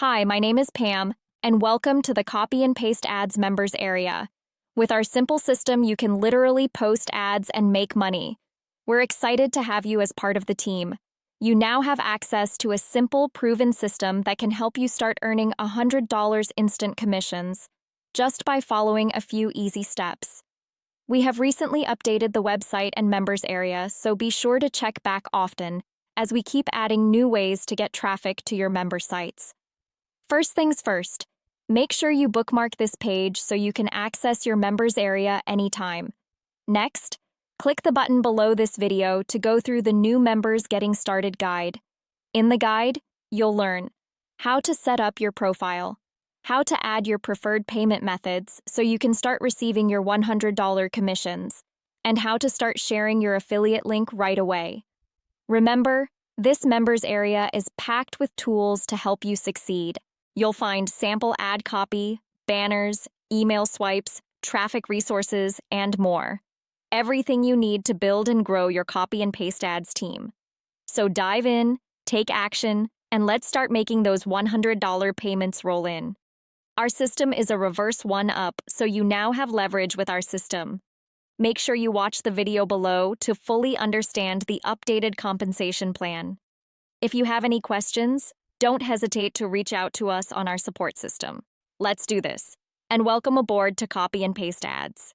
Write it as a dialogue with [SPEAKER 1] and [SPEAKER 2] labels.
[SPEAKER 1] Hi, my name is Pam, and welcome to the Copy and Paste Ads members area. With our simple system, you can literally post ads and make money. We're excited to have you as part of the team. You now have access to a simple, proven system that can help you start earning $100 instant commissions just by following a few easy steps. We have recently updated the website and members area, so be sure to check back often as we keep adding new ways to get traffic to your member sites. First things first, make sure you bookmark this page so you can access your members area anytime. Next, click the button below this video to go through the new Members Getting Started guide. In the guide, you'll learn how to set up your profile, how to add your preferred payment methods so you can start receiving your $100 commissions, and how to start sharing your affiliate link right away. Remember, this members area is packed with tools to help you succeed. You'll find sample ad copy, banners, email swipes, traffic resources, and more. Everything you need to build and grow your copy and paste ads team. So dive in, take action, and let's start making those $100 payments roll in. Our system is a reverse one-up, so you now have leverage with our system. Make sure you watch the video below to fully understand the updated compensation plan. If you have any questions, don't hesitate to reach out to us on our support system. Let's do this. And welcome aboard to Copy and Paste Ads.